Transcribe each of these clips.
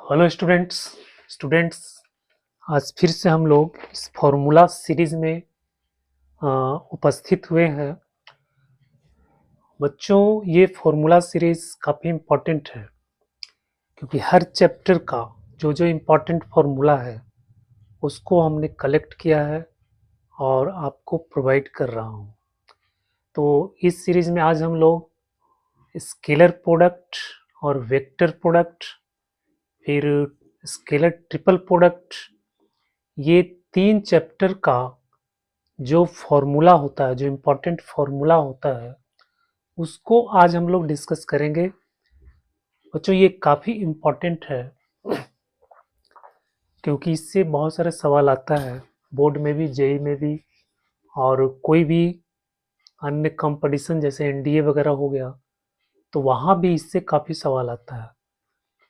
Hello students आज फिर से हम लोग इस फॉर्मूला सीरीज में उपस्थित हुए हैं। बच्चों, ये फॉर्मूला सीरीज काफ़ी इम्पोर्टेंट है क्योंकि हर चैप्टर का जो जो इम्पोर्टेंट फॉर्मूला है उसको हमने कलेक्ट किया है और आपको प्रोवाइड कर रहा हूँ। तो इस सीरीज में आज हम लोग स्केलर प्रोडक्ट और वेक्टर प्रोडक्ट, फिर स्केलर ट्रिपल प्रोडक्ट, ये 3 चैप्टर का जो फॉर्मूला होता है, जो इम्पोर्टेंट फॉर्मूला होता है, उसको आज हम लोग डिस्कस करेंगे। बच्चों, ये काफ़ी इम्पोर्टेंट है क्योंकि इससे बहुत सारे सवाल आता है बोर्ड में भी, जेई में भी, और कोई भी अन्य कंपटीशन जैसे एनडीए वगैरह हो गया तो वहाँ भी इससे काफ़ी सवाल आता है।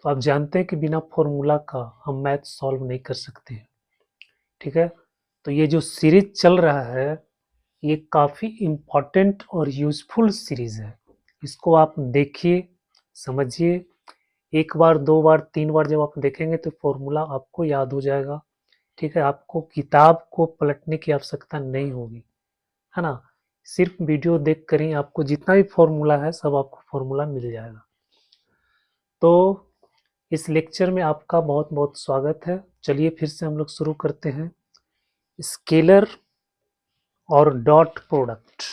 तो आप जानते हैं कि बिना फॉर्मूला का हम मैथ सॉल्व नहीं कर सकते। ठीक है, तो ये जो सीरीज चल रहा है ये काफ़ी इम्पोर्टेंट और यूज़फुल सीरीज़ है। इसको आप देखिए, समझिए। एक बार, दो बार, तीन बार जब आप देखेंगे तो फॉर्मूला आपको याद हो जाएगा। ठीक है, आपको किताब को पलटने की आवश्यकता नहीं होगी, है ना। सिर्फ वीडियो देख कर ही आपको जितना भी फॉर्मूला है सब आपको फॉर्मूला मिल जाएगा। तो इस लेक्चर में आपका बहुत बहुत स्वागत है। चलिए फिर से हम लोग शुरू करते हैं। स्केलर और डॉट प्रोडक्ट।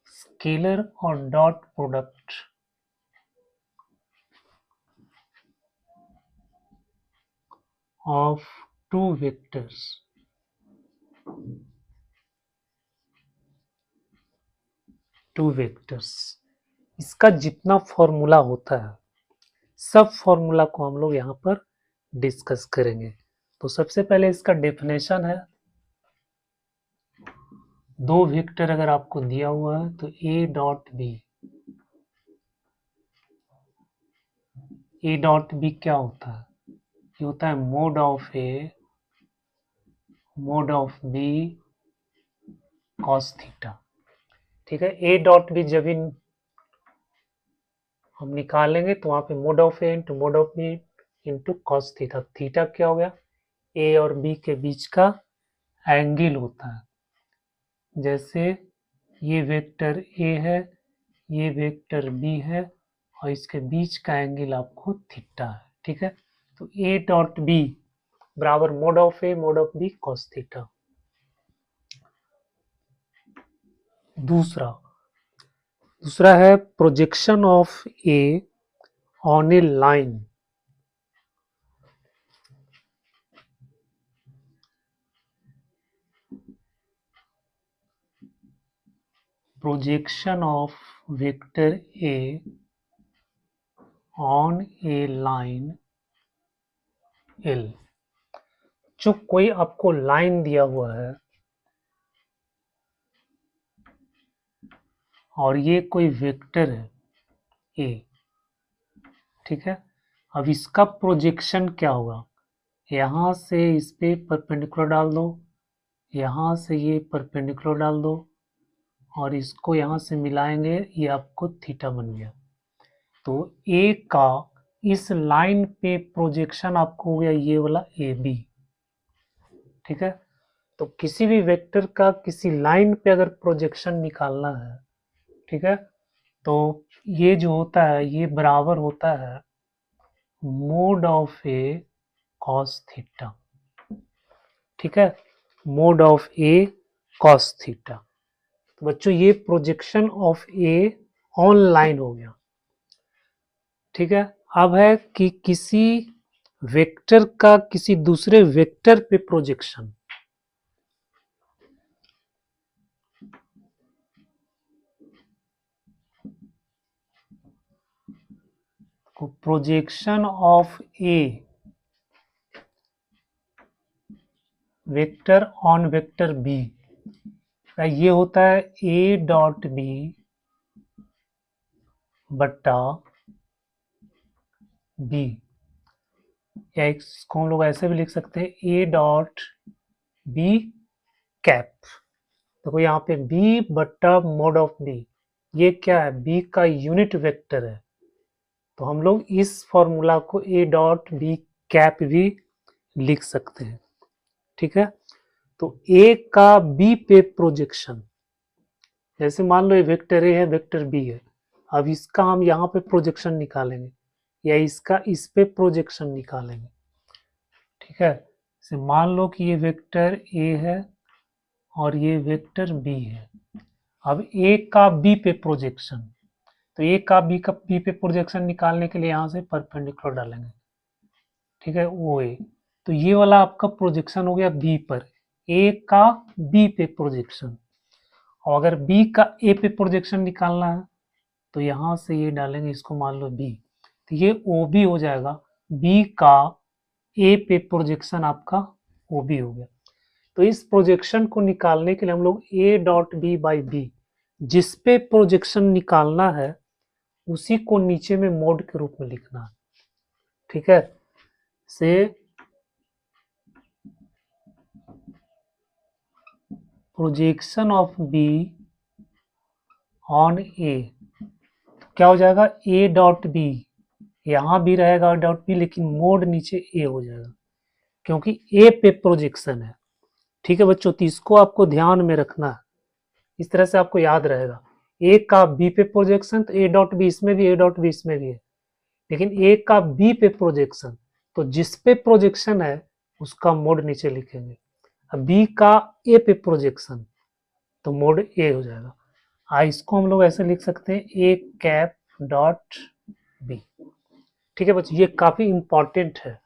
स्केलर और dot product of two vectors इसका जितना फॉर्मूला होता है सब फॉर्मूला को हम लोग यहाँ पर डिस्कस करेंगे। तो सबसे पहले इसका डेफिनेशन है। दो वेक्टर अगर आपको दिया हुआ है तो ए डॉट बी क्या होता है? ये होता है mode of A mode of B cos theta. ठीक है, ए डॉट बी जब इन हम निकालेंगे तो वहां पे mode of A into mode of B into cos theta. Theta क्या हो गया? ए और बी के बीच का एंगल होता है। जैसे ये वेक्टर ए है, ये वेक्टर बी है, और इसके बीच का एंगल आपको थीटा है। ठीक है, तो ए डॉट बी बराबर mode of A mode of B cos theta. दूसरा है projection of A on a line. Projection of vector A on a line L. जो कोई आपको लाइन दिया हुआ है और ये कोई वेक्टर है ए, ठीक है। अब इसका प्रोजेक्शन क्या होगा? यहाँ से इस पे परपेंडिकुलर डाल दो, यहाँ से ये परपेंडिकुलर डाल दो, और इसको यहाँ से मिलाएंगे, ये आपको थीटा बन गया। तो ए का इस लाइन पे प्रोजेक्शन आपको हो गया ये वाला ए बी। ठीक है, तो किसी भी वेक्टर का किसी लाइन पे अगर प्रोजेक्शन निकालना है, ठीक है, तो ये जो होता है ये बराबर होता है mode of A cos theta. ठीक है, mode of A cos theta. तो बच्चों ये projection of A on line हो गया। ठीक है, अब है कि किसी वेक्टर का किसी दूसरे वेक्टर पे projection. Projection of a vector on vector B, ये होता है ए डॉट बी बट्टा बी, या इसको हम लोग ऐसे भी लिख सकते हैं ए डॉट बी कैप। देखो यहाँ पे बी बट्टा मोड ऑफ बी, ये क्या है, बी का यूनिट वेक्टर है, तो हम लोग इस फॉर्मूला को ए डॉट बी कैप भी लिख सकते हैं। ठीक है, तो ए का बी पे प्रोजेक्शन, जैसे मान लो ये वेक्टर ए है, वेक्टर बी है, अब इसका हम यहाँ पे प्रोजेक्शन निकालेंगे या इसका इस पे प्रोजेक्शन निकालेंगे। ठीक है, जैसे मान लो कि ये वेक्टर ए है और ये वेक्टर बी है। अब ए का बी पे प्रोजेक्शन, तो ए का बी पे प्रोजेक्शन निकालने के लिए यहाँ से परपेंडिकुलर डालेंगे। ठीक है, ओ ए, तो ये वाला आपका प्रोजेक्शन हो गया बी पर, ए का बी पे प्रोजेक्शन। और अगर बी का ए पे प्रोजेक्शन निकालना है तो यहाँ से ये डालेंगे, इसको मान लो बी, तो ये ओ बी हो जाएगा, बी का ए पे प्रोजेक्शन आपका ओ बी हो गया। तो इस प्रोजेक्शन को निकालने के लिए हम लोग A dot B by B, जिस पे प्रोजेक्शन निकालना है उसी को नीचे में मोड के रूप में लिखना है। ठीक है, से प्रोजेक्शन ऑफ बी ऑन ए, क्या हो जाएगा, ए डॉट बी, यहाँ भी रहेगा डॉट बी, लेकिन मोड नीचे ए हो जाएगा क्योंकि ए पे प्रोजेक्शन है। ठीक है बच्चों, तो इसको आपको ध्यान में रखना है, इस तरह से आपको याद रहेगा। ए का बी पे प्रोजेक्शन, तो ए डॉट बी इसमें भी, ए डॉट बी इसमें भी है, लेकिन ए का बी पे प्रोजेक्शन, तो जिस पे प्रोजेक्शन है उसका मोड नीचे लिखेंगे। अब बी का ए पे प्रोजेक्शन, तो मोड ए हो जाएगा। इसको हम लोग ऐसे लिख सकते हैं, ए कैप डॉट बी। ठीक है बच्चों, ये काफी इंपॉर्टेंट है,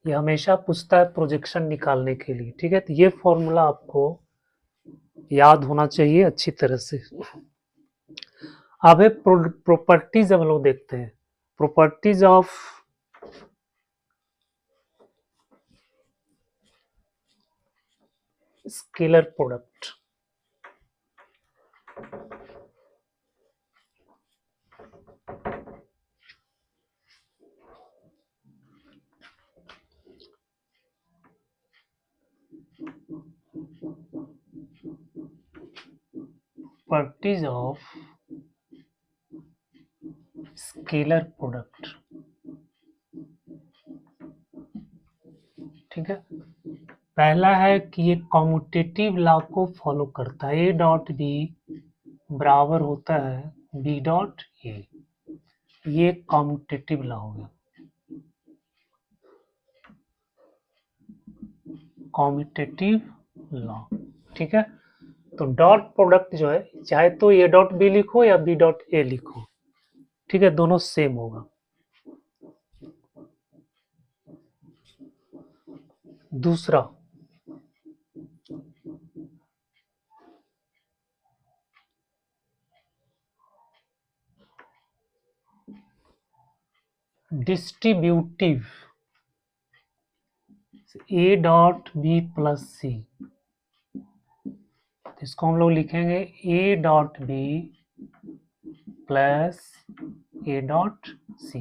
ये हमेशा पूछता है प्रोजेक्शन निकालने के लिए। ठीक है, तो ये फॉर्मूला आपको याद होना चाहिए अच्छी तरह से। अब है प्रॉपर्टीज, हम लोग देखते हैं properties of scalar product. Properties of scalar product. ठीक है, पहला है कि ये कॉम्यूटेटिव लॉ को फॉलो करता है, ए डॉट बी बराबर होता है बी डॉट ए, ये कॉम्यूटेटिव लॉ हो गया, कॉम्यूटेटिव लॉ। ठीक है, तो डॉट प्रोडक्ट जो है, चाहे तो ए डॉट बी लिखो या बी डॉट ए लिखो, ठीक है, दोनों सेम होगा। दूसरा, distributive, A dot B plus C, इसको हम लोग लिखेंगे A dot B plus A dot C,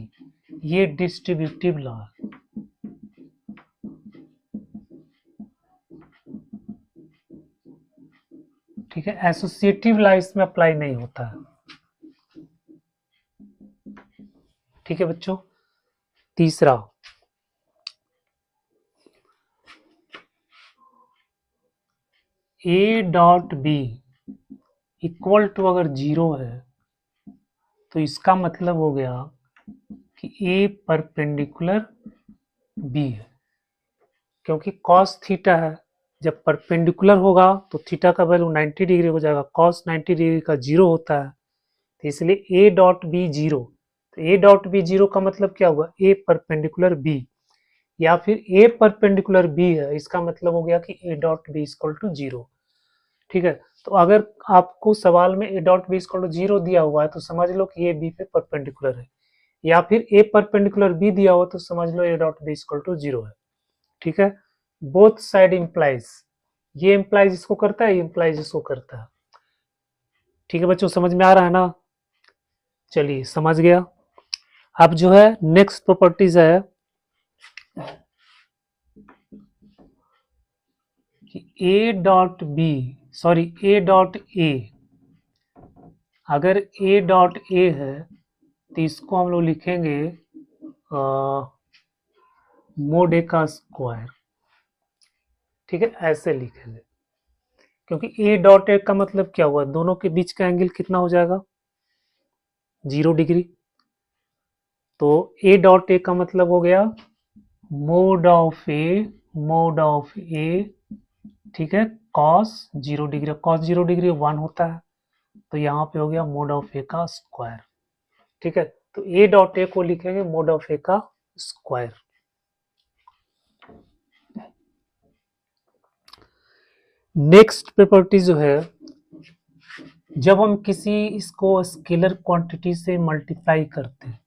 ये डिस्ट्रीब्यूटिव लॉ है। ठीक है, एसोसिएटिव लॉ इसमें अप्लाई नहीं होता है। ठीक है बच्चों, तीसरा, A dot B equal to अगर जीरो है तो इसका मतलब हो गया कि ए परपेंडिकुलर बी है, क्योंकि कॉस थीटा है, जब परपेंडिकुलर होगा तो थीटा का वैल्यू 90 डिग्री हो जाएगा, कॉस 90 डिग्री का जीरो होता है, तो इसलिए ए डॉट बी जीरो। तो ए डॉट बी जीरो का मतलब क्या हुआ, ए परपेंडिकुलर बी, या फिर ए परपेंडिकुलर बी है, इसका मतलब हो गया कि A dot B equal to zero. ठीक है, तो अगर आपको सवाल में A dot B equal to zero दिया हुआ है तो समझ लो कि ए बी पे परपेंडिकुलर है, या फिर ए परपेंडिकुलर बी दिया हुआ तो समझ लो A dot B equal to zero है। ठीक है, बोथ साइड इंप्लाइज, ये इंप्लाइज इसको करता है, ये इंप्लाइज इसको करता है। ठीक है बच्चों, समझ में आ रहा है ना, चलिए समझ गया। अब जो है नेक्स्ट प्रॉपर्टीज है कि ए डॉट ए, अगर ए डॉट ए है तो इसको हम लोग लिखेंगे मोड ए का स्क्वायर। ठीक है, ऐसे लिखेंगे, क्योंकि ए डॉट ए का मतलब क्या हुआ, दोनों के बीच का एंगल कितना हो जाएगा, 0 डिग्री। तो ए डॉट ए का मतलब हो गया मोड ऑफ ए, ठीक है, कॉस 0 डिग्री, कॉस 0 डिग्री 1 होता है, तो यहाँ पे हो गया मोड ऑफ ए का स्क्वायर। ठीक है, तो ए डॉट ए को लिखेंगे मोड ऑफ ए का स्क्वायर। नेक्स्ट प्रॉपर्टी जो है, जब हम किसी इसको स्केलर क्वांटिटी से मल्टीप्लाई करते हैं,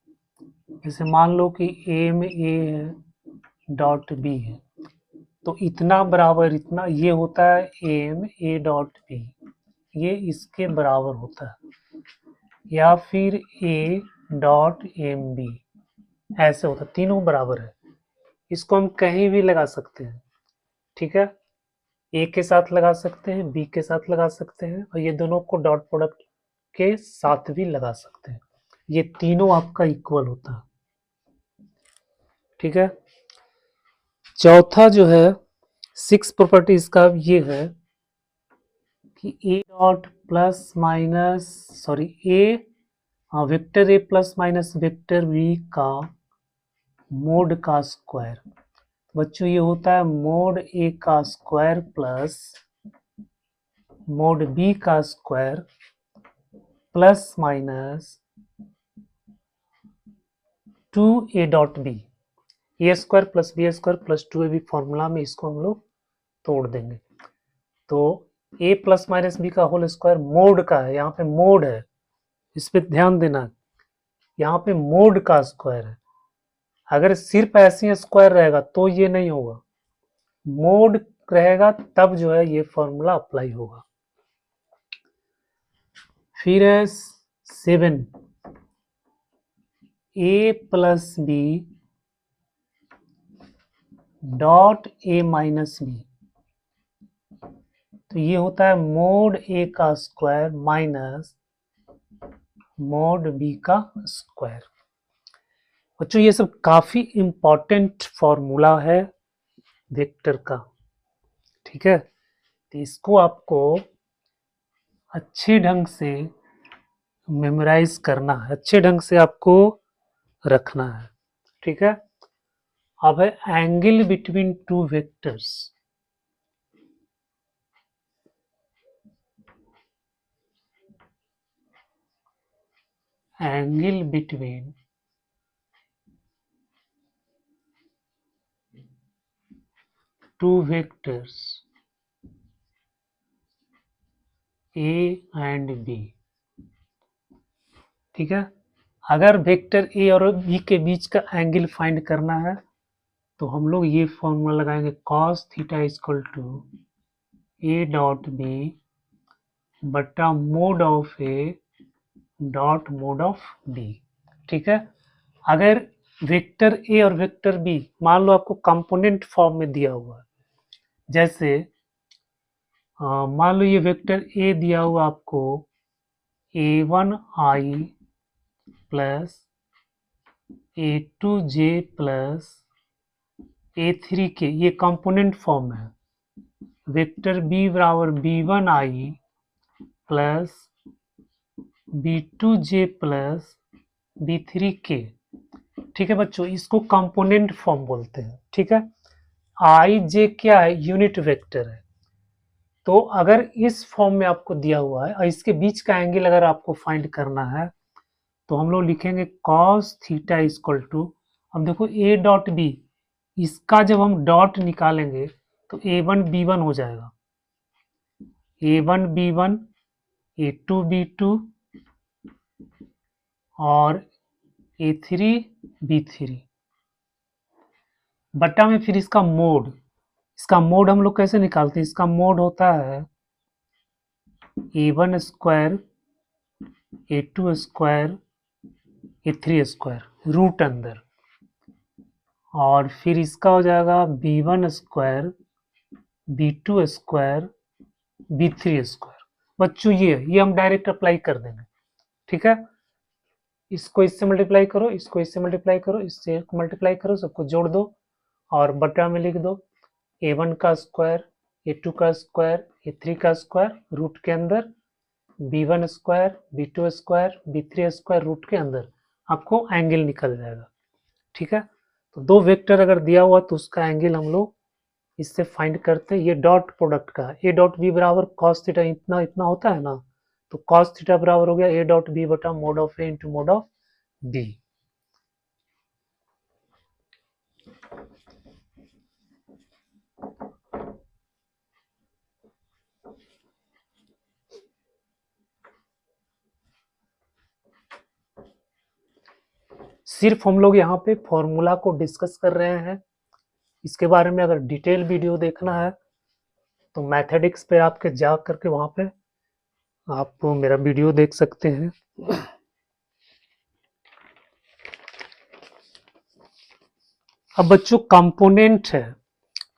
जैसे मान लो कि ए में ए है डॉट बी है, तो इतना बराबर इतना ये होता है एम ए डॉट बी, ये इसके बराबर होता है, या फिर ए डॉट एम बी ऐसे होता है, तीनों बराबर है। इसको हम कहीं भी लगा सकते हैं। ठीक है, ए के साथ लगा सकते हैं, बी के साथ लगा सकते हैं, और ये दोनों को डॉट प्रोडक्ट के साथ भी लगा सकते हैं, ये तीनों आपका इक्वल होता है। ठीक है, चौथा जो है 6 प्रॉपर्टीज का ये है कि A dot plus minus A vector A plus minus vector B का मोड का स्क्वायर। बच्चों ये होता है मोड ए का स्क्वायर प्लस मोड बी का square plus minus 2a dot B, A square plus B square plus 2ab formula में इसको हम लोग तोड़ देंगे। तो a प्लस माइनस बी का होल स्क्वायर मोड का है, यहाँ पे मोड है, इस पे ध्यान देना, यहाँ पे मोड का स्क्वायर है। अगर सिर्फ ऐसे स्क्वायर रहेगा तो ये नहीं होगा, मोड रहेगा तब जो है ये फॉर्मूला अप्लाई होगा। फिर है 7 A plus B dot A minus B, तो ये होता है मोड ए का स्क्वायर माइनस मोड बी का स्क्वायर। बच्चों ये सब काफी इंपॉर्टेंट फॉर्मूला है वेक्टर का। ठीक है, तो इसको आपको अच्छे ढंग से मेमोराइज करना है, अच्छे ढंग से आपको रखना है। ठीक है, अब है angle between two vectors. Angle between two vectors A and B. ठीक है, अगर वेक्टर ए और बी के बीच का एंगल फाइंड करना है तो हम लोग ये फॉर्मूला लगाएंगे cos theta equal to A dot B बटा mode of A dot mod of B. ठीक है, अगर वेक्टर ए और वेक्टर बी मान लो आपको कंपोनेंट फॉर्म में दिया हुआ है, जैसे मान लो ये वेक्टर ए दिया हुआ आपको a1 i plus a2 j plus a3 k, ये कंपोनेंट फॉर्म है। वेक्टर b बराबर b1 i plus b2 j plus b3 k। ठीक है बच्चों, इसको कंपोनेंट फॉर्म बोलते हैं। ठीक है, आई जे क्या है, यूनिट वेक्टर है। तो अगर इस फॉर्म में आपको दिया हुआ है और इसके बीच का एंगल अगर आपको फाइंड करना है तो हम लोग लिखेंगे cos थीटा इक्वल टू, अब देखो a डॉट बी, इसका जब हम डॉट निकालेंगे तो a1 b1 हो जाएगा, a1 b1 a2 b2 और a3 b3 बटा में फिर इसका मोड हम लोग कैसे निकालते हैं, इसका मोड होता है a1 square a2 square a3 square. Root अंदर, और फिर इसका हो जाएगा b1 square, b2 square, b3 square. बच्चों ये हम डायरेक्ट अप्लाई कर देंगे, ठीक है। इसको इससे मल्टीप्लाई करो, इसको इससे मल्टीप्लाई करो, इससे मल्टीप्लाई करो, सबको जोड़ दो और बटा में लिख दो a1 का स्क्वायर, a2 का स्क्वायर, a3 का स्क्वायर रूट के अंदर, b1 square, b2 square, b3 square root के अंदर, आपको एंगल निकल जाएगा, ठीक है। तो दो वेक्टर अगर दिया हुआ तो उसका एंगल हम लोग इससे फाइंड करते हैं। ये डॉट प्रोडक्ट का a डॉट बी बराबर कॉस थीटा इतना इतना होता है ना, तो कॉस थीटा बराबर हो गया a डॉट बी बटा mode of a into mode of B. सिर्फ हम लोग यहाँ पे फॉर्मूला को डिस्कस कर रहे हैं। इसके बारे में अगर डिटेल वीडियो देखना है तो मैथमेटिक्स पे आपके जा करके वहां पे आप मेरा वीडियो देख सकते हैं। अब बच्चों कंपोनेंट है,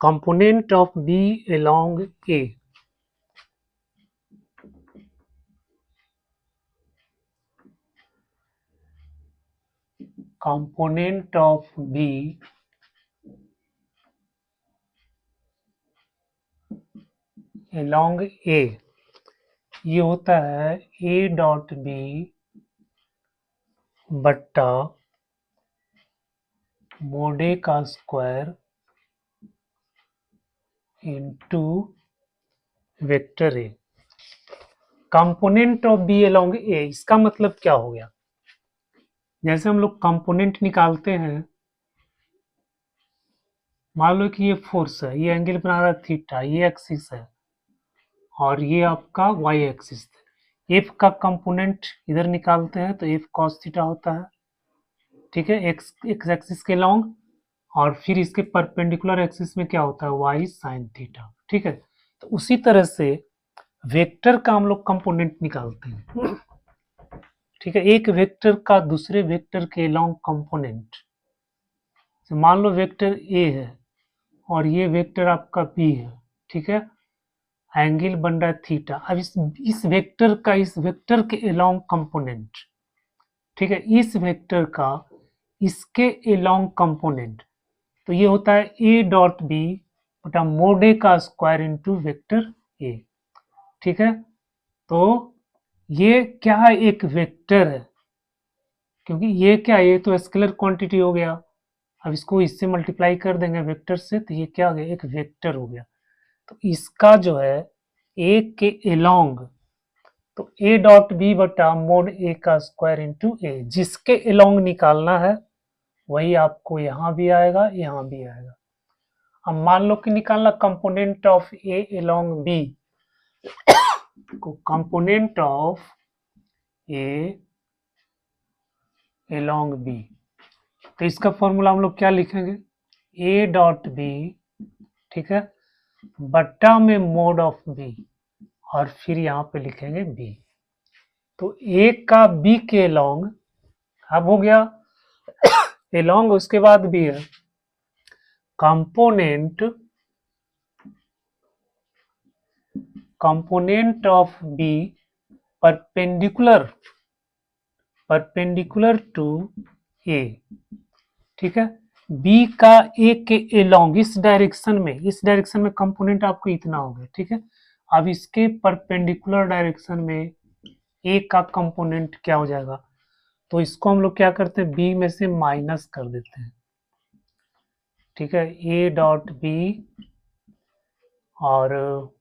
component of B along A, component of B along A, ये होता है a डॉट बी बट्टा मोड ए का square into vector A. Component of B along A, इसका मतलब क्या हो गया, जैसे हम लोग कंपोनेंट निकालते हैं, मान लो कि ये फोर्स है, ये एंगल बना रहा है थीटा, ये एक्सिस है और ये आपका वाई एक्सिस है। एफ का कंपोनेंट इधर निकालते हैं तो एफ कॉस थीटा होता है, ठीक है, एक्स एक्सिस के लॉन्ग, और फिर इसके परपेंडिकुलर एक्सिस में क्या होता है वाई साइन थीटा, ठीक है। तो उसी तरह से वेक्टर का हम लोग कंपोनेंट निकालते हैं, ठीक है। एक वेक्टर का दूसरे वेक्टर के लॉन्ग कंपोनेंट, मान लो वेक्टर ए है और ये वेक्टर आपका बी है, ठीक है, एंगल बन रहा है थीटा। अब इस वेक्टर का इस वेक्टर के अलोंग कंपोनेंट, ठीक है, इस वेक्टर का इसके अलोंग कंपोनेंट, तो ये होता है ए डॉट बी बटा मोड ए का स्क्वायर इंटू वेक्टर ए, ठीक है। तो ये क्या है, एक वेक्टर है, क्योंकि ये क्या है, ये तो स्केलर क्वांटिटी हो गया। अब इसको इससे मल्टीप्लाई कर देंगे वेक्टर से, तो ये क्या हो गया, एक वेक्टर हो गया। तो इसका जो है ए के अलोंग, तो ए डॉट बी बटा मोड ए का स्क्वायर इंटू ए, जिसके अलोंग निकालना है वही आपको यहाँ भी आएगा, यहाँ भी आएगा। अब मान लो कि निकालना component of A along B, को component of A along B, तो इसका फॉर्मूला हम लोग क्या लिखेंगे, ए डॉट बी, ठीक है, बट्टा में मोड ऑफ बी, और फिर यहाँ पे लिखेंगे बी। तो ए का बी के अलोंग, अब हो गया अलोंग, उसके बाद भी है component of B perpendicular to A, ठीक है। बी का ए के अलोंग, इस डायरेक्शन में कंपोनेंट आपको इतना हो गया, ठीक है। अब इसके परपेंडिकुलर डायरेक्शन में ए का कंपोनेंट क्या हो जाएगा, तो इसको हम लोग क्या करते हैं, बी में से माइनस कर देते हैं, ठीक है, ए डॉट बी और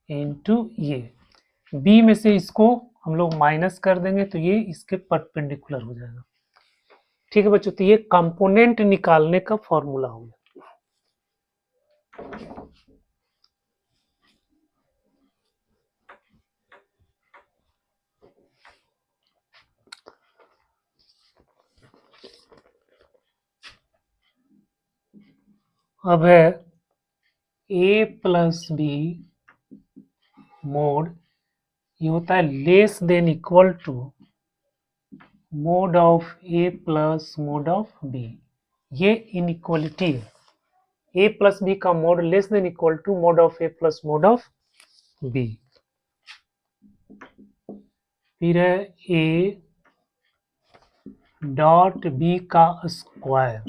इनटू ये, बी में से इसको हम लोग माइनस कर देंगे तो ये इसके परपेंडिकुलर हो जाएगा, ठीक है बच्चों। तो ये कंपोनेंट निकालने का फॉर्मूला हो गया। अब है ए प्लस बी मोड, ये होता है less than equal to mod of A plus mode of B, ये इनइक्वलिटी है। ए प्लस बी का mod less than equal to mod of A plus mode of B. फिर है A dot B का square,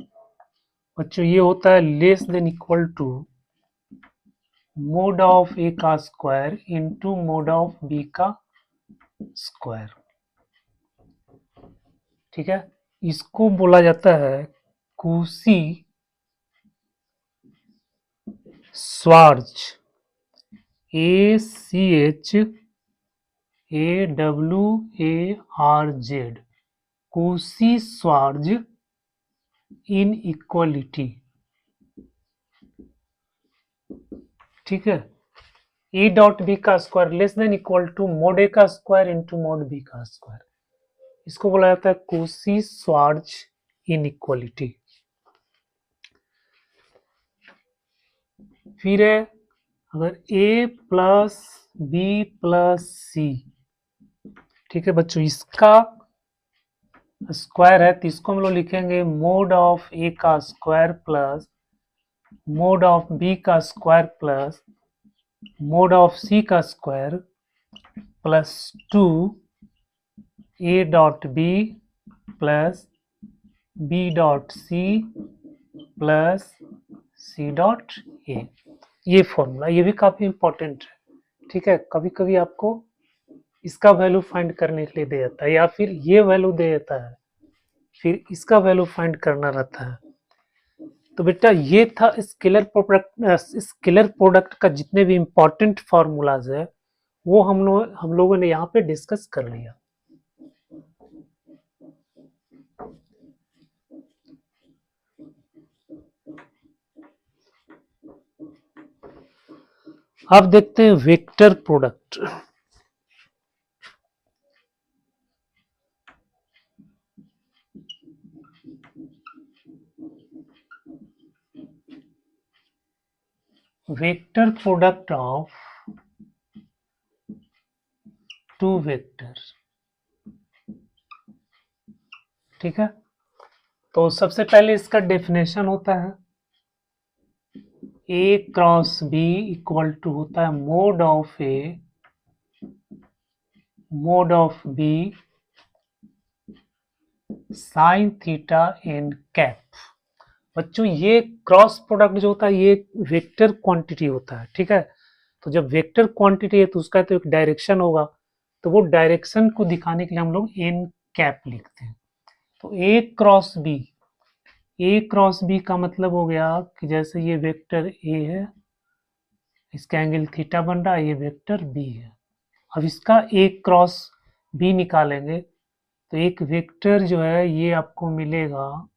बच्चों ये होता है less than equal to mod of A का square into mode of B का स्क्वायर। ठीक है, इसको बोला जाता है कूसी श्वार्ज, ACHAWARZ, कूसी श्वार्ज इनइक्वालिटी। ठीक है, ए डॉट बी का square less than equal to mod A का स्क्वायर इंटू मोड बी का स्क्वायर, इसको बोला जाता है कूसी श्वार्ज इनइक्वालिटी। फिर है अगर a प्लस बी प्लस सी, ठीक है बच्चों, इसका स्क्वायर है तो इसको हम लोग लिखेंगे मोड ऑफ ए का square plus mode of B का square plus mode of C का square plus 2 A dot B plus B dot C plus C dot A. ये फॉर्मूला, ये भी काफी इंपॉर्टेंट है। ठीक है, कभी कभी आपको इसका वैल्यू फाइंड करने के लिए दे जाता है, या फिर ये वैल्यू दे देता है, फिर इसका वैल्यू फाइंड करना रहता है। तो बेटा ये था स्केलर प्रोडक्ट का जितने भी इंपॉर्टेंट फॉर्मूलाज है वो हम लोगों ने यहाँ पे डिस्कस कर लिया। अब देखते हैं vector product. Vector product of two vector. ठीक है, तो सबसे पहले इसका डेफिनेशन होता है A cross B equal to होता है mode of A mode of B sine theta and cap. बच्चों ये क्रॉस प्रोडक्ट जो होता है ये वेक्टर क्वांटिटी होता है। ठीक है, तो जब वेक्टर क्वांटिटी है तो उसका तो एक डायरेक्शन होगा, तो वो डायरेक्शन को दिखाने के लिए हम लोग एन कैप लिखते हैं। तो ए क्रॉस बी का मतलब हो गया कि जैसे ये वेक्टर ए है, इसका एंगल थीटा बन रहा है, ये वेक्टर बी है। अब इसका ए क्रॉस बी निकालेंगे तो एक वेक्टर जो है ये आपको मिलेगा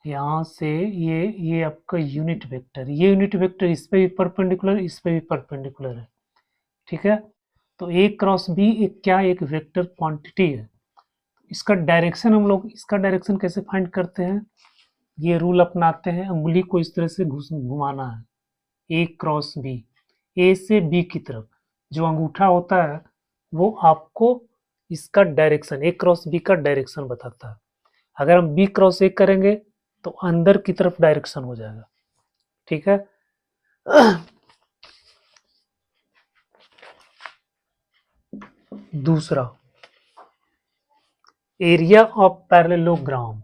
यहाँ से, ये आपका यूनिट वेक्टर, ये यूनिट वेक्टर इस पे भी परपेंडिकुलर, इस पे भी परपेंडिकुलर है। ठीक है, तो ए क्रॉस बी एक क्या, एक वेक्टर क्वांटिटी है। इसका डायरेक्शन हम लोग, इसका डायरेक्शन कैसे फाइंड करते हैं, ये रूल अपनाते हैं, उंगली को इस तरह से घुमाना है, ए क्रॉस बी, ए से बी की तरफ जो अंगूठा होता है वो आपको इसका डायरेक्शन, ए क्रॉस बी का डायरेक्शन बताता है। अगर हम बी क्रॉस ए करेंगे तो अंदर की तरफ डायरेक्शन हो जाएगा। ठीक है, दूसरा area of parallelogram.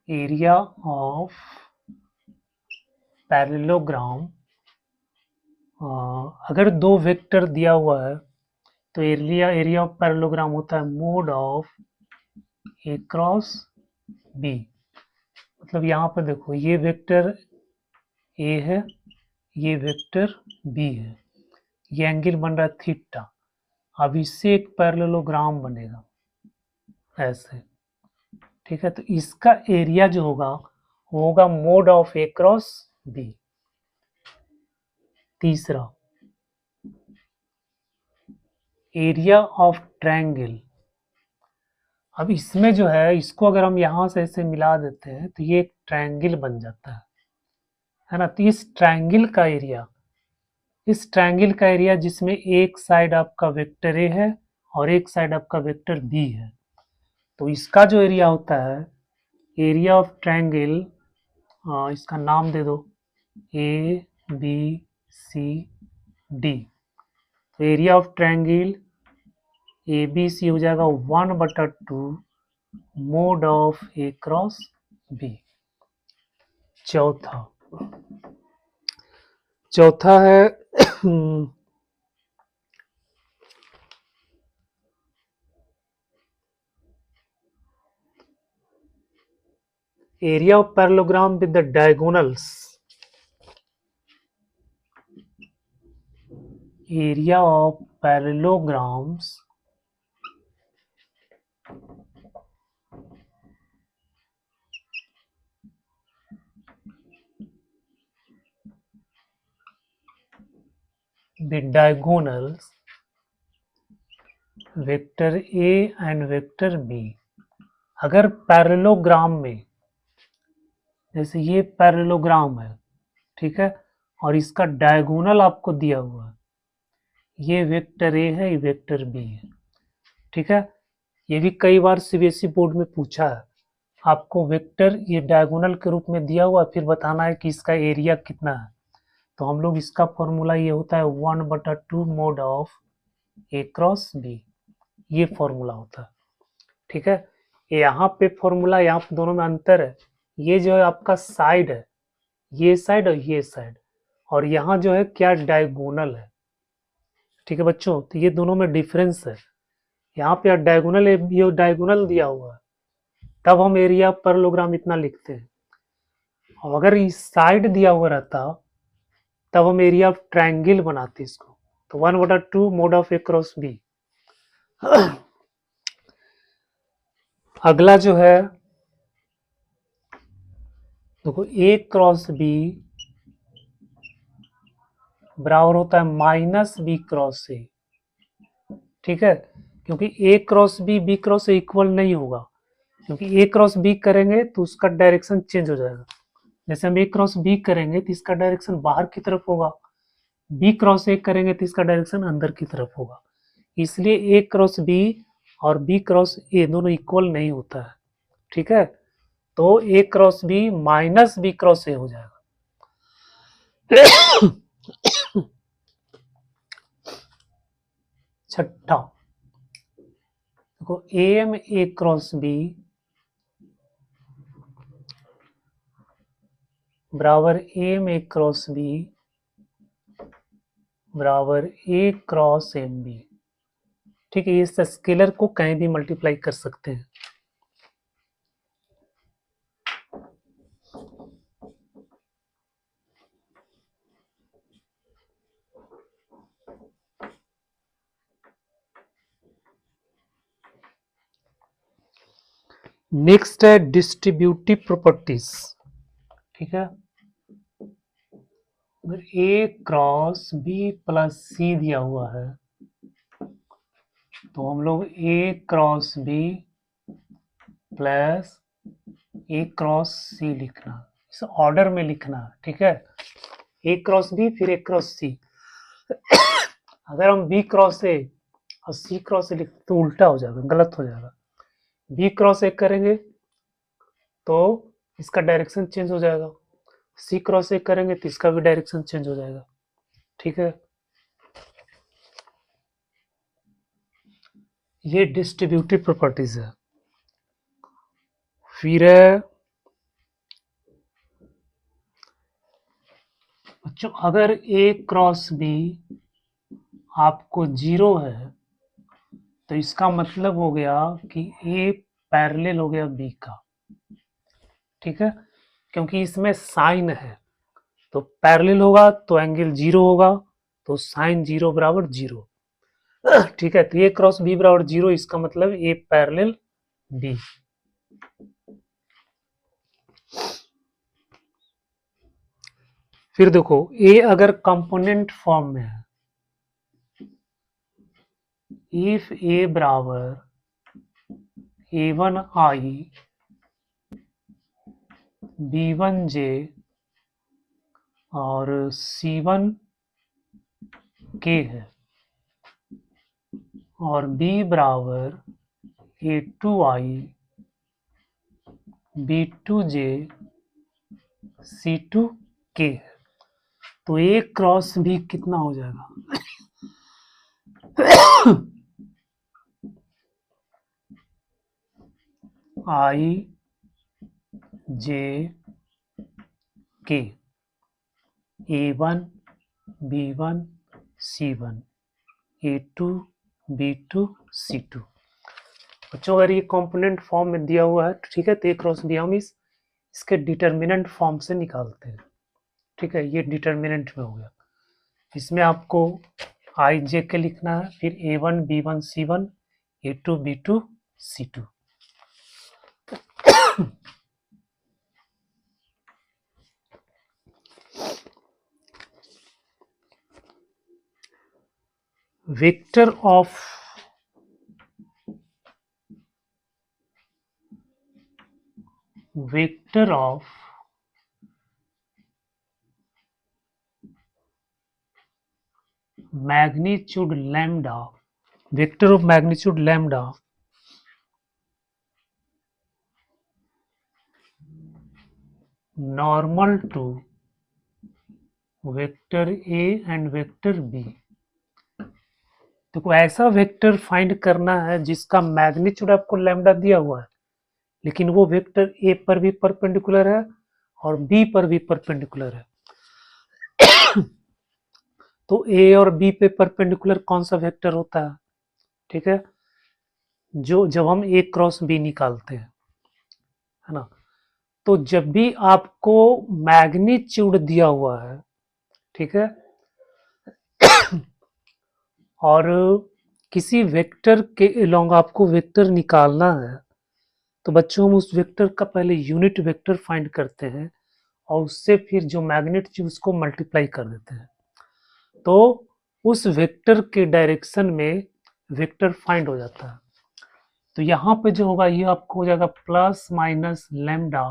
Area of parallelogram, अगर दो वेक्टर दिया हुआ है तो एरिया ऑफ पैरेललोग्राम होता है mode of A cross B. मतलब यहाँ पर देखो ये वेक्टर ए है, ये वेक्टर बी है, ये एंगल बन रहा है थीटा। अब इससे एक पैरेललोग्राम बनेगा ऐसे। ठीक है, तो इसका एरिया जो होगा वो होगा mode of A cross B. तीसरा एरिया ऑफ ट्रायंगल। अब इसमें जो है इसको अगर हम यहां से ऐसे मिला देते हैं तो ये एक ट्रायंगल बन जाता है ना। तो इस ट्रायंगल का एरिया, इस ट्रायंगल का एरिया जिसमें एक साइड आपका वेक्टर ए है और एक साइड आपका वेक्टर बी है, तो इसका जो एरिया होता है, एरिया ऑफ ट्रायंगल, इसका नाम दे दो ए बी सी डी। तो area of triangle A B C हो जाएगा 1/2 mode of A cross B. चौथा है area of parallelogram with the diagonals, area of parallelograms with diagonals vector A and vector B. अगर parallelogram में, जैसे ये parallelogram है, ठीक है, और इसका डायगोनल आपको दिया हुआ है, ये वेक्टर ए है, ये वेक्टर बी है, ठीक है। ये भी कई बार सीबीएसई बोर्ड में पूछा है, आपको वेक्टर ये डायगोनल के रूप में दिया हुआ, फिर बताना है कि इसका एरिया कितना है। तो हम लोग इसका फॉर्मूला ये होता है 1/2 mode of A cross B, ये फॉर्मूला होता है, ठीक है। यहाँ पे फॉर्मूला, यहाँ पे दोनों में अंतर है, ये जो है आपका साइड है, ये साइड और ये साइड, और यहाँ जो है क्या डायगोनल है, ठीक है बच्चों। तो ये दोनों में डिफरेंस है, यहाँ पे डायगोनल, ये डायगोनल दिया हुआ है, तब हम एरिया पैरेललोग्राम इतना लिखते हैं, और अगर इस साइड दिया हुआ रहता तब हम एरिया ऑफ ट्रायंगल बनाते इसको। तो 1/2 mode of A cross B. अगला जो है, देखो ए क्रॉस बी बराबर होता है माइनस बी क्रॉस ए, ठीक है, क्योंकि A cross B cross A equal नहीं होगा, क्योंकि ए क्रॉस बी करेंगे तो उसका डायरेक्शन चेंज हो जाएगा। जैसे हम ए क्रॉस बी करेंगे तो इसका डायरेक्शन बाहर की तरफ होगा, बी क्रॉस ए करेंगे तो इसका डायरेक्शन अंदर की तरफ होगा, इसलिए ए क्रॉस बी और बी क्रॉस ए दोनों इक्वल नहीं होता है, ठीक है। तो A cross B minus B cross A हो जाएगा। छठा, देखो एम ए क्रॉस बी बराबर एम ए क्रॉस बी बराबर ए क्रॉस एम बी, ठीक है। इस स्केलर को कहीं भी मल्टीप्लाई कर सकते हैं। नेक्स्ट है डिस्ट्रीब्यूटिव प्रॉपर्टीज, ठीक है। अगर ए क्रॉस बी प्लस सी दिया हुआ है तो हम लोग ए क्रॉस बी प्लस ए क्रॉस सी लिखना, इस ऑर्डर में लिखना, ठीक है। ए क्रॉस बी फिर ए क्रॉस सी। अगर हम बी क्रॉस ए और सी क्रॉस ए लिखते तो उल्टा हो जाएगा, गलत हो जाएगा। बी क्रॉस ए करेंगे तो इसका डायरेक्शन चेंज हो जाएगा, सी क्रॉस ए करेंगे तो इसका भी डायरेक्शन चेंज हो जाएगा, ठीक है। ये डिस्ट्रीब्यूटिव प्रॉपर्टीज है। फिर है बच्चों, अगर ए क्रॉस बी आपको 0 है तो इसका मतलब हो गया कि ए पैरेलल हो गया बी का, ठीक है, क्योंकि इसमें साइन है, तो पैरेलल होगा तो एंगल 0 होगा, तो साइन 0 बराबर 0, ठीक है। तो ए क्रॉस बी बराबर 0, इसका मतलब ए पैरेलल बी। फिर देखो ए अगर कंपोनेंट फॉर्म में है, इफ ए बराबर a1i b1j और c1 के है और B बराबर A2I B2J C2K है। तो A क्रॉस B कितना हो जाएगा? I J K A1 B1 C1 A2 B2 C2। बच्चों अगर ये कंपोनेंट फॉर्म में दिया हुआ है ठीक है, तो A क्रॉस B हम इसके डिटर्मिनेंट फॉर्म से निकालते हैं। ठीक है, ये डिटर्मिनेंट में हो गया। इसमें आपको I J के लिखना है, फिर A1 B1 C1 A2 B2 C2। Vector of magnitude lambda, vector of magnitude lambda normal to vector A and vector B। देखो ऐसा वेक्टर फाइंड करना है जिसका मैग्नीट्यूड आपको लैम्डा दिया हुआ है, लेकिन वो वेक्टर ए पर भी परपेंडिकुलर है और बी पर भी परपेंडिकुलर है। तो ए और बी पे परपेंडिकुलर कौन सा वेक्टर होता है? ठीक है, जो जब हम ए क्रॉस बी निकालते हैं, है ना, तो जब भी आपको मैग्नीट्यूड दिया हुआ है, ठीक है, और किसी वेक्टर के अलोंग आपको वेक्टर निकालना है, तो बच्चों हम उस वेक्टर का पहले यूनिट वेक्टर फाइंड करते हैं और उससे फिर जो मैग्नीट्यूड उसको मल्टीप्लाई कर देते हैं, तो उस वेक्टर के डायरेक्शन में वेक्टर फाइंड हो जाता है। तो यहाँ पे जो होगा ये आपको हो जाएगा प्लस माइनस लैम्डा,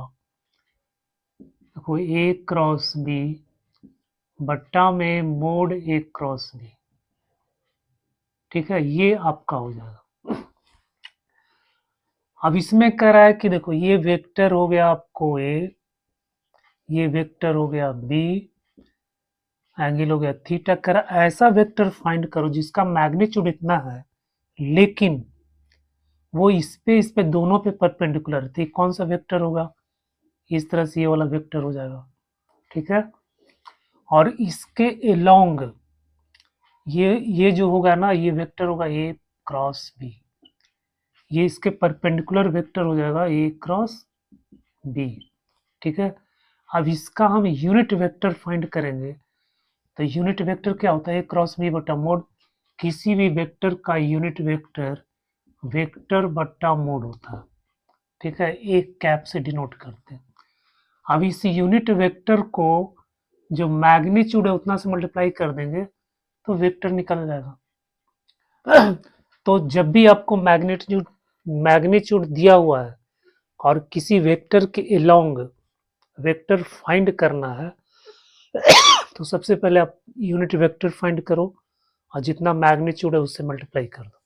देखो ए क्रॉस बी बट्टा में मोड ए क्रॉस बी। ठीक है, ये आपका हो जाएगा। अब इसमें कह रहा है कि देखो ये वेक्टर हो गया आपको ए, ये वेक्टर हो गया बी, एंगल हो गया थीटा। कर ऐसा वेक्टर फाइंड करो जिसका मैग्नीट्यूड इतना है लेकिन वो इस पे दोनों पे परपेंडिकुलर थी। कौन सा वेक्टर होगा? इस तरह से ये वाला वेक्टर हो जाएगा। ठीक है, और इसके अलोंग ये जो होगा ना, ये वेक्टर होगा ए क्रॉस बी, ये इसके परपेंडिकुलर वेक्टर हो जाएगा ए क्रॉस बी। ठीक है, अब इसका हम यूनिट वेक्टर फाइंड करेंगे। तो यूनिट वेक्टर क्या होता है? ए क्रॉस बी बटा मोड। किसी भी वेक्टर का यूनिट वेक्टर वेक्टर बट्टा मोड होता है। ठीक है, एक कैप से डिनोट करते हैं। अब इस यूनिट वेक्टर को जो मैग्नीट्यूड है उतना से मल्टीप्लाई कर देंगे तो वेक्टर निकल जाएगा। तो जब भी आपको मैग्नीट्यूड दिया हुआ है और किसी वेक्टर के अलोंग वेक्टर फाइंड करना है, तो सबसे पहले आप यूनिट वेक्टर फाइंड करो और जितना मैग्नीट्यूड है उससे मल्टीप्लाई कर दो।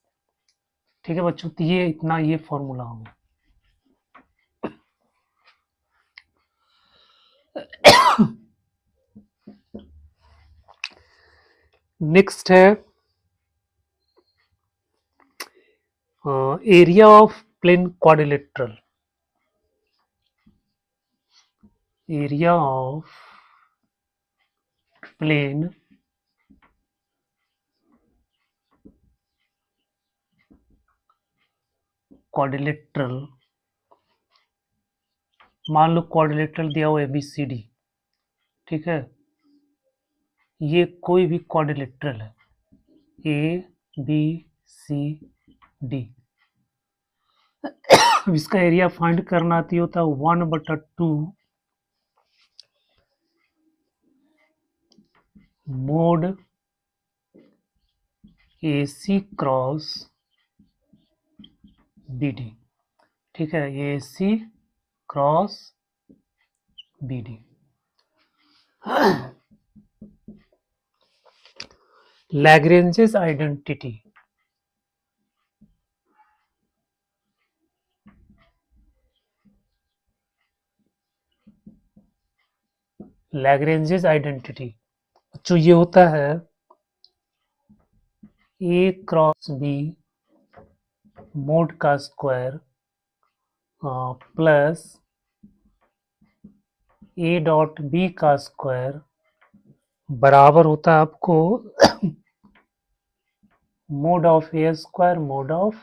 ठीक है बच्चों, तो ये इतना ये फॉर्मूला होगा। नेक्स्ट है area of plane quadrilateral. Area of plane quadrilateral. मान लो क्वाड्रिलेटरल दिया हुआ ABCD। ठीक है, ये कोई भी क्वाड्रिलेटरल है ABCD। इसका एरिया फाइंड करना आती होता है 1/2 मोड AC क्रॉस BD। ठीक है, AC cross BD। Lagrange's identity, Lagrange's identity जो ये होता है ए क्रॉस बी मोड का square plus A dot B का स्क्वायर बराबर होता है आपको mode of A square mode of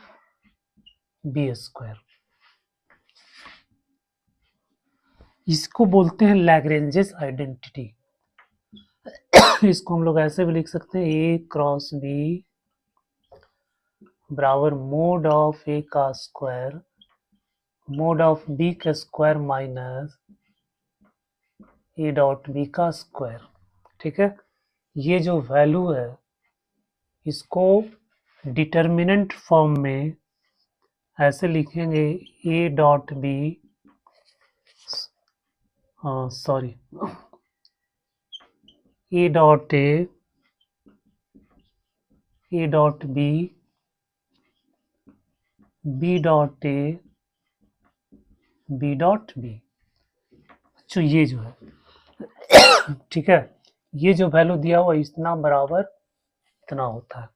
B square. इसको बोलते हैं लैग्रेंजेस आइडेंटिटी। इसको हम लोग ऐसे भी लिख सकते हैं ए क्रॉस बी बराबर मोड ऑफ ए का स्क्वायर मोड ऑफ बी का square minus A dot B का स्क्वायर। ठीक है, ये जो वैल्यू है इसको डिटर्मिनेंट फॉर्म में ऐसे लिखेंगे A dot B sorry A dot A dot B B dot A B dot B. तो ये जो है ठीक है, ये जो वैल्यू दिया हुआ इतना बराबर इतना होता है,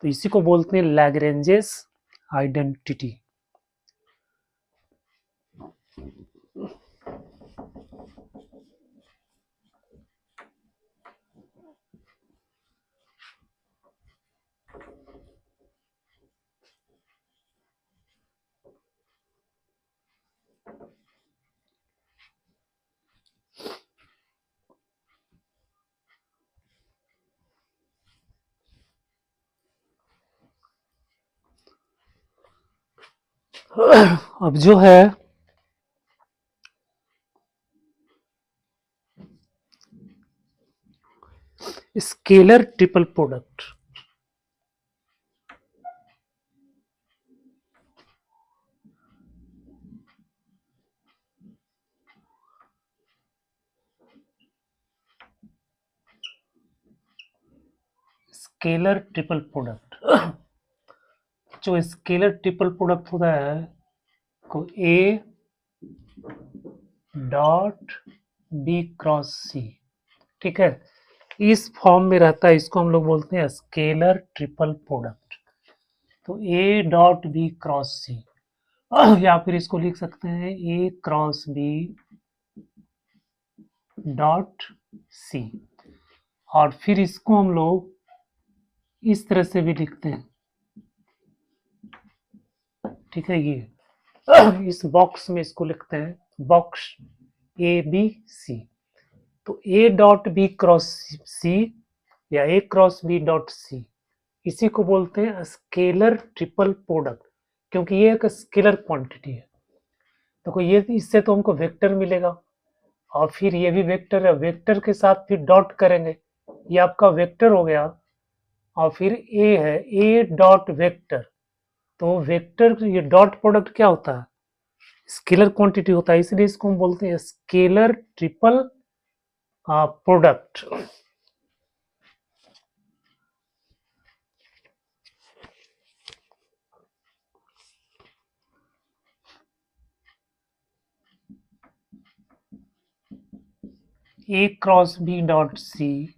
तो इसी को बोलते हैं लैग्रेंजेस आइडेंटिटी। अब जो है scalar triple product, scalar triple product जो स्केलर ट्रिपल प्रोडक्ट होता है को ए डॉट बी क्रॉस सी, ठीक है, इस फॉर्म में रहता है, इसको हम लोग बोलते हैं स्केलर ट्रिपल प्रोडक्ट। तो A dot B cross C या फिर इसको लिख सकते हैं ए क्रॉस बी डॉट सी, और फिर इसको हम लोग इस तरह से भी लिखते हैं। ठीक है, ये इस बॉक्स में इसको लिखते हैं बॉक्स ए बी सी। तो A dot B cross C या A cross B dot C, इसी को बोलते हैं स्केलर ट्रिपल प्रोडक्ट, क्योंकि ये एक स्केलर क्वांटिटी है। तो ये इससे तो हमको वेक्टर मिलेगा, और फिर ये भी वेक्टर है, वेक्टर के साथ फिर डॉट करेंगे, ये आपका वेक्टर हो गया, और फिर ए है ए डॉट वेक्टर। तो वेक्टर ये डॉट प्रोडक्ट क्या होता है, स्केलर क्वांटिटी होता है, इसलिए इसको हम बोलते हैं scalar triple product. A cross B dot C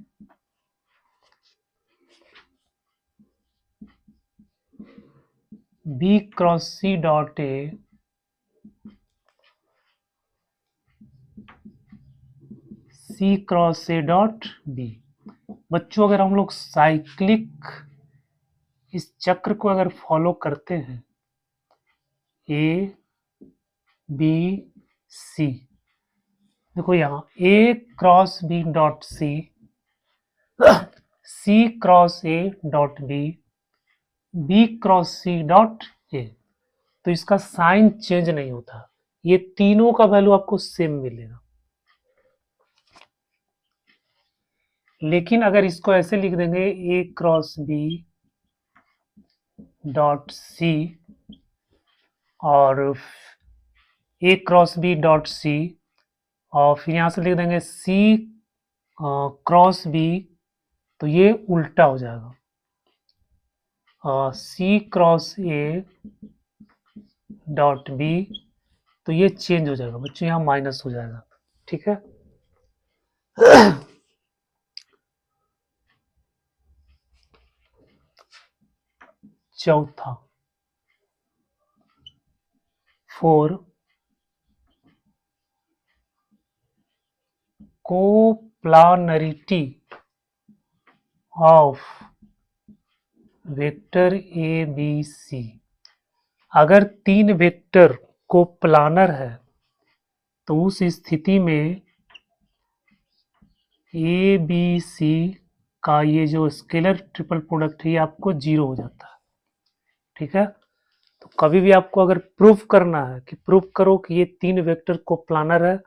B cross C dot A C cross A dot B. बच्चों अगर हम लोग साइक्लिक इस चक्र को अगर फॉलो करते हैं ए बी सी, देखो यहाँ A cross B dot C C cross A dot B B cross C dot A, तो इसका साइन चेंज नहीं होता, ये तीनों का वैल्यू आपको सेम मिलेगा। लेकिन अगर इसको ऐसे लिख देंगे ए क्रॉस बी डॉट सी और ए क्रॉस बी डॉट सी, और फिर यहाँ से लिख देंगे सी क्रॉस बी तो ये उल्टा हो जाएगा, सी क्रॉस ए डॉट बी, तो ये चेंज हो जाएगा बच्चों, यहाँ माइनस हो जाएगा, ठीक है। चौथा, four coplanarity of vector A B C. अगर तीन वेक्टर कोप्लानर है तो उस स्थिति में ए बी सी का ये जो स्केलर ट्रिपल प्रोडक्ट है ये आपको जीरो हो जाता है, ठीक है। तो कभी भी आपको अगर प्रूफ करना है कि प्रूफ करो कि ये तीन वेक्टर कोप्लानर है,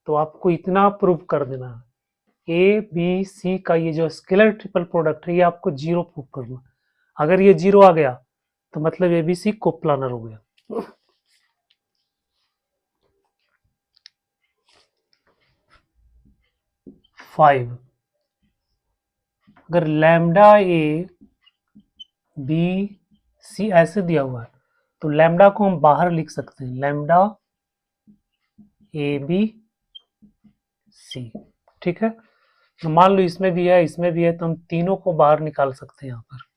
तो आपको इतना प्रूफ कर देना है, ए बी सी का ये जो स्केलर ट्रिपल प्रोडक्ट है ये आपको जीरो प्रूफ करना। अगर ये जीरो आ गया तो मतलब ए बी सी कोप्लानर हो गया। फाइव, अगर लैम्डा ए बी सी ऐसे दिया हुआ है तो लैम्डा को हम बाहर लिख सकते हैं, लैम्डा ए बी सी, ठीक है। तो मान लो इसमें भी है इसमें भी है, तो हम तीनों को बाहर निकाल सकते हैं यहाँ पर।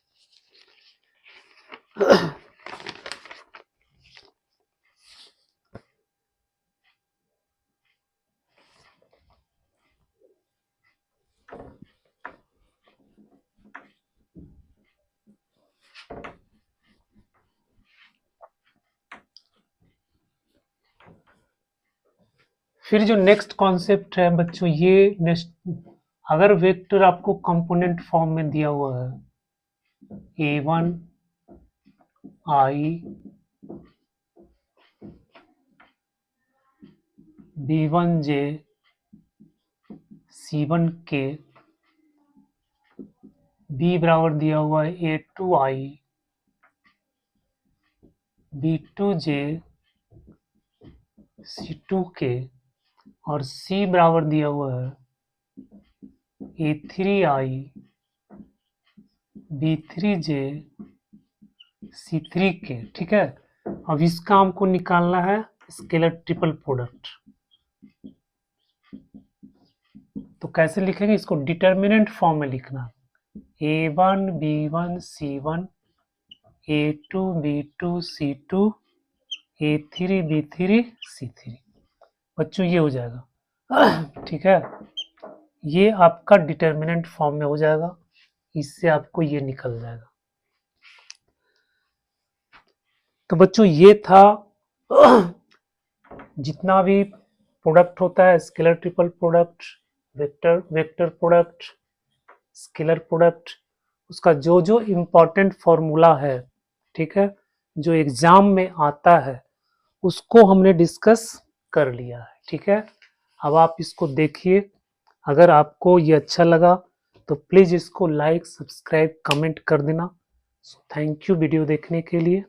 फिर जो नेक्स्ट कॉन्सेप्ट है बच्चों, ये नेक्स्ट, अगर वेक्टर आपको कंपोनेंट फॉर्म में दिया हुआ है, a1 i b1 j c1 k, b बराबर दिया हुआ है a2 i b2 j c2 k, और c बराबर दिया हुआ है a3i b3j c3 k, ठीक है। अब इसका हमको निकालना है स्केलर ट्रिपल प्रोडक्ट। तो कैसे लिखेंगे इसको, डिटर्मिनेंट फॉर्म में लिखना, a1 b1 c1 a2 b2 c2 a3 b3 c3, बच्चों ये हो जाएगा, ठीक है। ये आपका डिटर्मिनेंट फॉर्म में हो जाएगा, इससे आपको ये निकल जाएगा। तो बच्चों ये था जितना भी प्रोडक्ट होता है, scalar triple product, vector product, scalar product, उसका जो जो इम्पोर्टेंट फॉर्मूला है, ठीक है, जो एग्जाम में आता है उसको हमने डिस्कस कर लिया है, ठीक है। अब आप इसको देखिए, अगर आपको ये अच्छा लगा तो प्लीज़ इसको लाइक सब्सक्राइब कमेंट कर देना। थैंक यू वीडियो देखने के लिए।